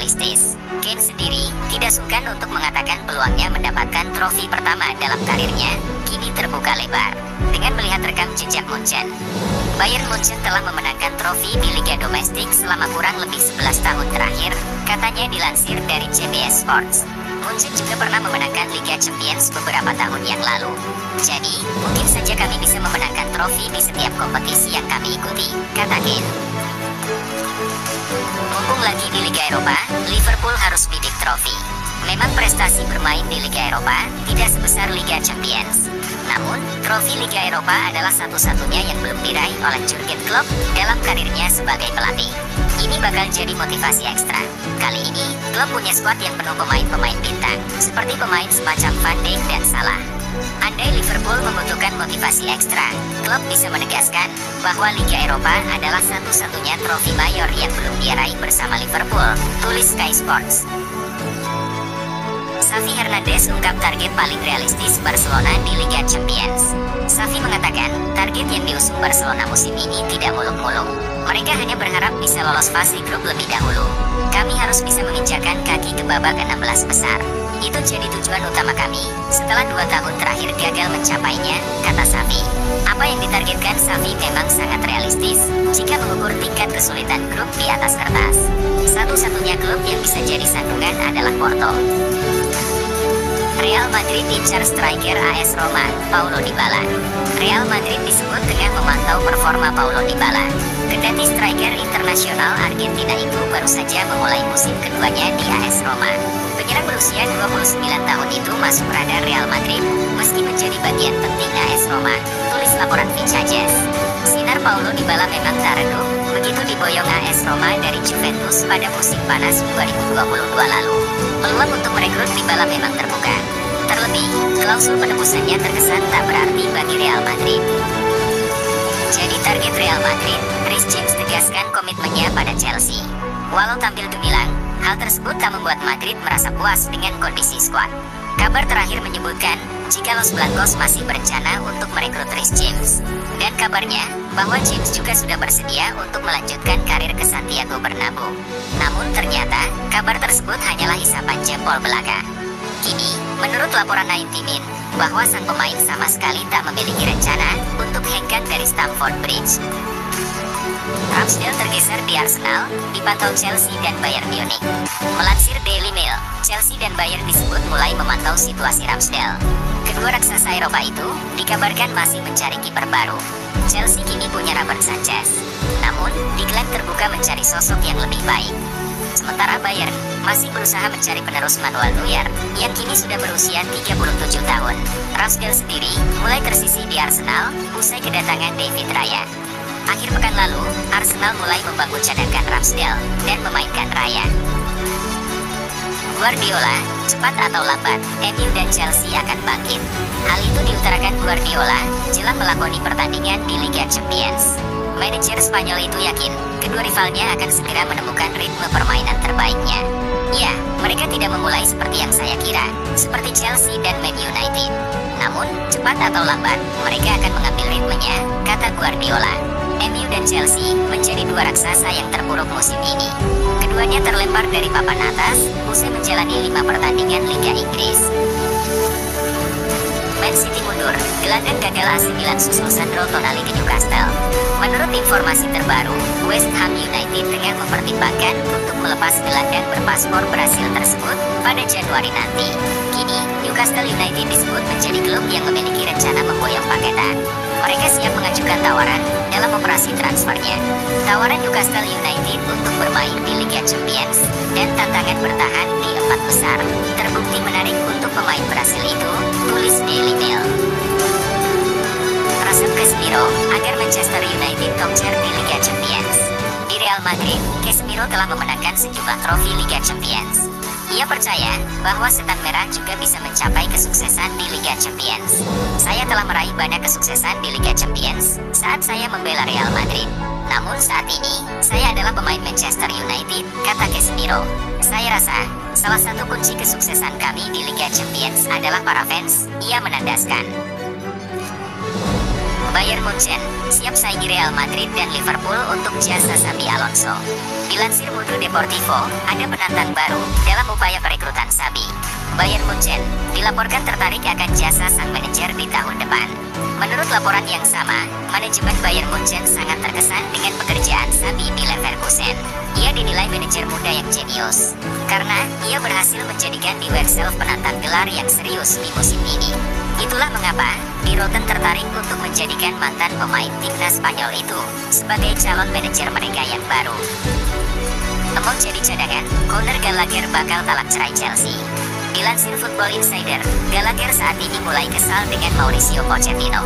realistis. Kane sendiri tidak sungkan untuk mengatakan peluangnya mendapatkan trofi pertama dalam karirnya kini terbuka lebar. Dengan melihat rekam jejak Munchen, Bayern Munchen telah memenangkan trofi di Liga Domestik selama kurang lebih 11 tahun terakhir, katanya dilansir dari CBS Sports. Munchen juga pernah memenangkan Liga Champions beberapa tahun yang lalu. Jadi, mungkin saja kami bisa memenangkan trofi di setiap kompetisi yang kami ikuti, kata Kane. Mumpung lagi di Liga Eropa, Liverpool harus bidik trofi. Memang prestasi bermain di Liga Eropa tidak sebesar Liga Champions. Namun, trofi Liga Eropa adalah satu-satunya yang belum diraih oleh Jurgen Klopp dalam karirnya sebagai pelatih. Ini bakal jadi motivasi ekstra. Kali ini, Klopp punya skuad yang penuh pemain-pemain bintang, seperti pemain semacam Van Dijk dan Salah. Andai Liverpool membutuhkan motivasi ekstra, Klopp bisa menegaskan bahwa Liga Eropa adalah satu-satunya trofi mayor yang belum dia raih bersama Liverpool, tulis Sky Sports. Xavi Hernandez ungkap target paling realistis Barcelona di Liga Champions. Xavi mengatakan, target yang diusung Barcelona musim ini tidak muluk-muluk. Mereka hanya berharap bisa lolos fase grup lebih dahulu. Kami harus bisa menginjakan kaki ke babak 16 besar. Itu jadi tujuan utama kami, setelah 2 tahun terakhir gagal mencapainya, kata Xavi. Apa yang ditargetkan Xavi memang sangat realistis, jika mengukur tingkat kesulitan grup di atas kertas. Satu-satunya klub yang bisa jadi sandungan adalah Porto. Real Madrid incar striker AS Roma, Paulo Dybala. Real Madrid disebut tengah memantau performa Paulo Dybala. Kendati striker internasional Argentina itu baru saja memulai musim keduanya di AS Roma. Penyerang berusia 29 tahun itu masuk radar Real Madrid, meski menjadi bagian penting AS Roma, tulis laporan Vincages. Sinar Paulo Dybala memang tak redup, begitu diboyong AS Roma dari Juventus pada musim panas 2022 lalu. Peluang untuk merekrut Dybala memang terbuka. Terlebih, klausul penebusannya terkesan tak berarti bagi Real Madrid. Jadi target Real Madrid, Reece James tegaskan komitmennya pada Chelsea. Walau tampil gemilang, hal tersebut tak membuat Madrid merasa puas dengan kondisi skuad. Kabar terakhir menyebutkan, jika Los Blancos masih berencana untuk merekrut Reece James. Dan kabarnya, bahwa James juga sudah bersedia untuk melanjutkan karir ke Santiago Bernabeu. Namun ternyata, kabar tersebut hanyalah isapan jempol belaka. Kini, menurut laporan 90 Min, bahwa sang pemain sama sekali tak memiliki rencana untuk hengkang dari Stamford Bridge. Ramsdale tergeser di Arsenal, dipantau Chelsea dan Bayern Munich. Melansir Daily Mail, Chelsea dan Bayern disebut mulai memantau situasi Ramsdale. Kedua raksasa Eropa itu dikabarkan masih mencari kiper baru. Chelsea kini punya Robert Sanchez, namun diklaim terbuka mencari sosok yang lebih baik. Sementara Bayern masih berusaha mencari penerus Manuel Neuer yang kini sudah berusia 37 tahun. Ramsdale sendiri mulai tersisih di Arsenal usai kedatangan David Raya. Akhir pekan lalu, Arsenal mulai membangun cadangan Ramsdale dan memainkan Raya. Guardiola, cepat atau lambat, MU dan Chelsea akan bangkit. Hal itu diutarakan Guardiola jelang melakoni pertandingan di Liga Champions. Manajer Spanyol itu yakin kedua rivalnya akan segera menemukan ritme permainan terbaiknya. Ya, mereka tidak memulai seperti yang saya kira, seperti Chelsea dan Man United. Namun, cepat atau lambat, mereka akan mengambil ritmenya, kata Guardiola. MU dan Chelsea menjadi dua raksasa yang terpuruk musim ini. Keduanya terlempar dari papan atas, usai menjalani 5 pertandingan Liga Inggris. Man City mundur, gelandang gagal AC Milan susul Sandro Tonali ke Newcastle. Menurut informasi terbaru, West Ham United tengah mempertimbangkan untuk melepas gelandang berpaspor Brasil tersebut pada Januari nanti. Kini, Newcastle United disebut menjadi klub yang memiliki rencana memboyong paketan. Mereka siap mengajukan tawaran dalam operasi transfernya. Tawaran Newcastle United untuk bermain di Liga Champions dan tantangan bertahan di 4 besar terbukti menarik untuk pemain Brasil itu, tulis Daily Mail. Rasul Casemiro agar Manchester United konser di Liga Champions. Di Real Madrid, Casemiro telah memenangkan sejumlah trofi Liga Champions. Ia percaya bahwa setan merah juga bisa mencapai kesuksesan di Liga Champions. Saya telah meraih banyak kesuksesan di Liga Champions saat saya membela Real Madrid. Namun saat ini, saya adalah pemain Manchester United, kata Casemiro. Saya rasa, salah satu kunci kesuksesan kami di Liga Champions adalah para fans, ia menandaskan. Bayern Munchen siap saingi Real Madrid dan Liverpool untuk jasa Xabi Alonso. Dilansir Mundo Deportivo, ada penantang baru dalam upaya perekrutan Xabi. Bayern Munchen dilaporkan tertarik akan jasa sang manajer di tahun depan. Menurut laporan yang sama, manajemen Bayern Munchen sangat terkesan dengan pekerjaan Xabi di Leverkusen. Ia dinilai manajer muda yang jenius, karena ia berhasil menjadikan Die Werkself penantang gelar yang serius di musim ini. Itulah mengapa Die Roten tertarik untuk menjadikan mantan pemain timnas Spanyol itu sebagai calon manajer mereka yang baru. Mau jadi cadangan, Conor Gallagher bakal talak cerai Chelsea. Dilansir Football Insider, Gallagher saat ini mulai kesal dengan Mauricio Pochettino.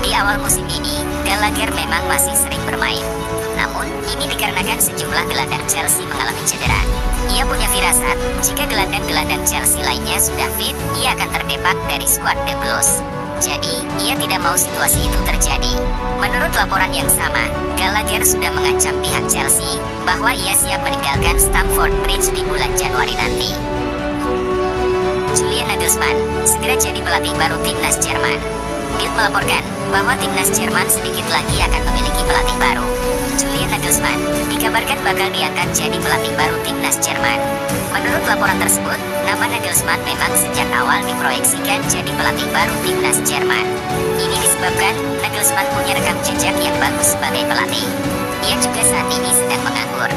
Di awal musim ini, Gallagher memang masih sering bermain. Namun, ini dikarenakan sejumlah gelandang Chelsea mengalami cedera. Ia punya firasat, jika gelandang-gelandang Chelsea lainnya sudah fit, ia akan terdepak dari skuad The Blues. Jadi, ia tidak mau situasi itu terjadi. Menurut laporan yang sama, Gallagher sudah mengancam pihak Chelsea bahwa ia siap meninggalkan Stamford Bridge di bulan Januari nanti. Julian Nagelsmann segera jadi pelatih baru timnas Jerman. Bild melaporkan bahwa timnas Jerman sedikit lagi akan memiliki pelatih baru. Julian Nagelsmann dikabarkan bakal diangkat jadi pelatih baru timnas Jerman. Menurut laporan tersebut, nama Nagelsmann memang sejak awal diproyeksikan jadi pelatih baru timnas Jerman. Ini disebabkan Nagelsmann punya rekam jejak yang bagus sebagai pelatih. Ia juga saat ini sedang menganggur.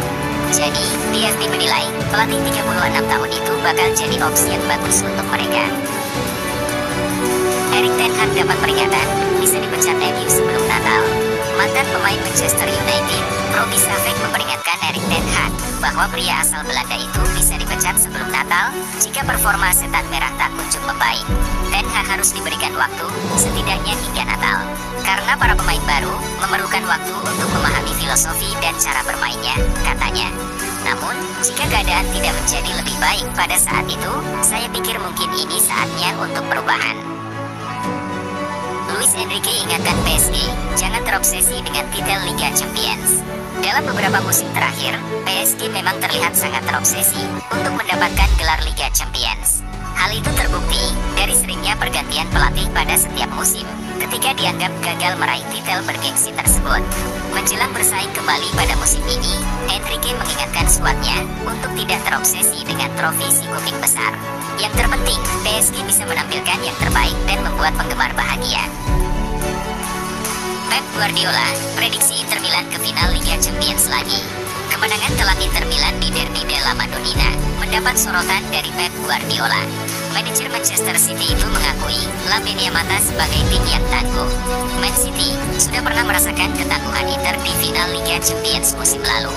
Jadi, DFB menilai pelatih 36 tahun itu bakal jadi opsi yang bagus untuk mereka. Erik ten Hag dapat peringatan, bisa dipecat MU sebelum Natal. Mantan pemain Manchester United, Robbie Savage memperingatkan Erik ten Hag bahwa pria asal Belanda itu bisa dipecat sebelum Natal jika performa setan merah tak kunjung membaik. Ten Hag harus diberikan waktu, setidaknya hingga Natal. Karena para pemain baru memerlukan waktu untuk memahami filosofi dan cara bermainnya, katanya. Namun, jika keadaan tidak menjadi lebih baik pada saat itu, saya pikir mungkin ini saatnya untuk perubahan. Luis Enrique ingatkan PSG, jangan terobsesi dengan titel Liga Champions. Dalam beberapa musim terakhir, PSG memang terlihat sangat terobsesi untuk mendapatkan gelar Liga Champions. Hal itu terbukti dari seringnya pergantian pelatih pada setiap musim ketika dianggap gagal meraih titel bergengsi tersebut. Menjelang bersaing kembali pada musim ini, Enrique mengingatkan skuadnya untuk tidak terobsesi dengan trofi si kuning besar. Yang terpenting, PSG bisa menampilkan yang terbaik dan membuat penggemar bahagia. Pep Guardiola prediksi Inter Milan ke final Liga Champions lagi. Kemenangan telak Inter Milan di Derby della Madonnina mendapat sorotan dari Pep Guardiola. Manajer Manchester City itu mengakui La Mata sebagai tim yang tangguh. Man City sudah pernah merasakan ketangguhan Inter di final Liga Champions musim lalu.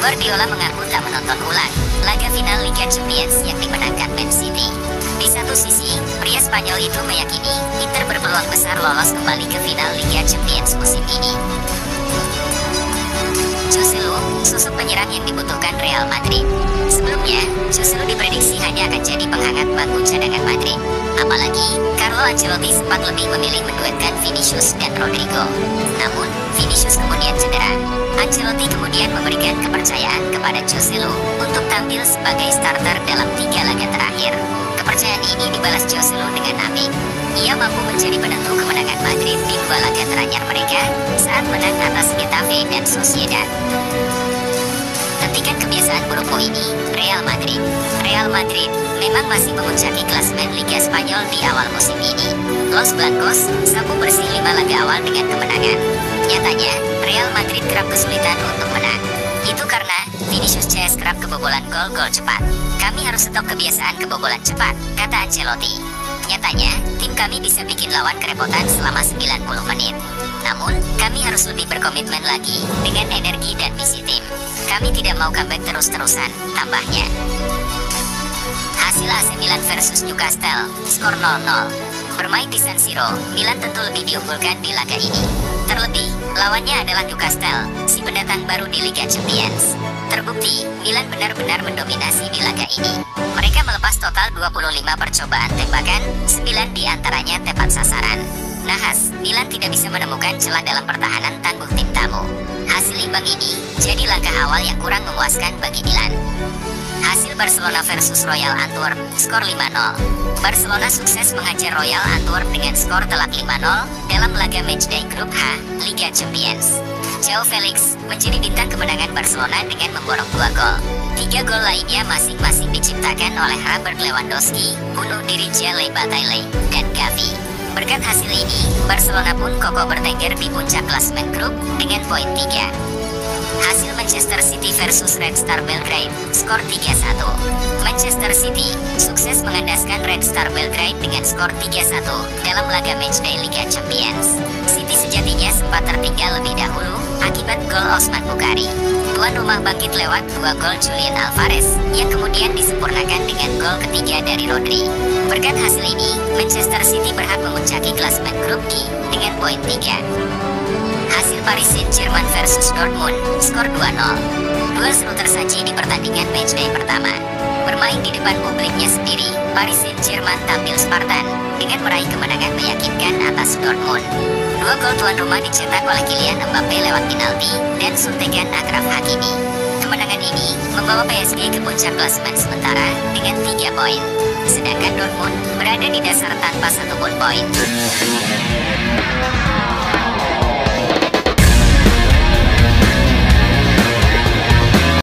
Guardiola mengaku tak menonton ulang laga final Liga Champions yang dimenangkan Man City. Di satu sisi, pria Spanyol itu meyakini Inter berpeluang besar lolos kembali ke final Liga Champions musim ini. Joselu, sosok penyerang yang dibutuhkan Real Madrid. Sebelumnya, Joselu diprediksi hanya akan jadi penghangat bangku cadangan Madrid. Apalagi, Carlo Ancelotti sempat lebih memilih menduetkan Vinicius dan Rodrigo. Namun, Vinicius kemudian cedera. Ancelotti kemudian memberikan kepercayaan kepada Joselu untuk tampil sebagai starter dalam 3 laga terakhir. Kepercayaan ini dibalas Joselu dengan apik. Ia mampu menjadi penentu kemenangan Madrid di 2 laga teranyar mereka saat menang atas Getafe dan Sociedad. Hentikan kebiasaan burukmu ini, Real Madrid. Real Madrid memang masih memuncaki klasemen Liga Spanyol di awal musim ini. Los Blancos sapu bersih 5 laga awal dengan kemenangan. Nyatanya, Real Madrid kerap kesulitan untuk menang. Itu karena Vinicius Junior kerap kebobolan gol-gol cepat. Kami harus stop kebiasaan kebobolan cepat, kata Ancelotti. Nyatanya, tim kami bisa bikin lawan kerepotan selama 90 menit. Namun, kami harus lebih berkomitmen lagi dengan energi dan visi tim. Kami tidak mau comeback terus-terusan, tambahnya. Hasil AC Milan versus Newcastle, skor 0-0. Bermain di San Siro, Milan tentu lebih diunggulkan di laga ini. Terlebih, lawannya adalah Newcastle, si pendatang baru di Liga Champions. Terbukti, Milan benar-benar mendominasi di laga ini. Mereka melepas total 25 percobaan tembakan, 9 diantaranya tepat sasaran. Nahas, Milan tidak bisa menemukan celah dalam pertahanan tangguh tim tamu. Hasil imbang ini jadi langkah awal yang kurang memuaskan bagi Milan. Hasil Barcelona versus Royal Antwerp, skor 5-0. Barcelona sukses menghajar Royal Antwerp dengan skor telak 5-0 dalam laga matchday grup H, Liga Champions. Joao Felix menjadi bintang kemenangan Barcelona dengan memborong 2 gol. 3 gol lainnya masing-masing diciptakan oleh Robert Lewandowski, bunuh diri Jelle Bataille, dan Gavi. Berkat hasil ini, Barcelona pun kokoh bertengger di puncak klasemen grup dengan poin 3. Hasil Manchester City versus Red Star Belgrade, skor 3-1. Manchester City sukses mengandaskan Red Star Belgrade dengan skor 3-1 dalam laga matchday Liga Champions. City sejatinya sempat tertinggal lebih dahulu akibat gol Osman Bukari. Tuan rumah bangkit lewat 2 gol Julian Alvarez yang kemudian disempurnakan dengan gol ketiga dari Rodri. Berkat hasil ini, Manchester City berhak memuncaki klasemen grup D dengan poin 3. Hasil Paris Saint-Germain versus Dortmund, skor 2-0. Duel seru tersaji di pertandingan matchday pertama. Bermain di depan publiknya sendiri, Paris Saint-Germain tampil Spartan dengan meraih kemenangan meyakinkan atas Dortmund. 2 gol tuan rumah dicetak oleh Kylian Mbappe lewat penalti dan suntikan Achraf Hakimi. Kemenangan ini membawa PSG ke puncak klasemen sementara dengan 3 poin. Sedangkan Dortmund berada di dasar tanpa 1 pun poin.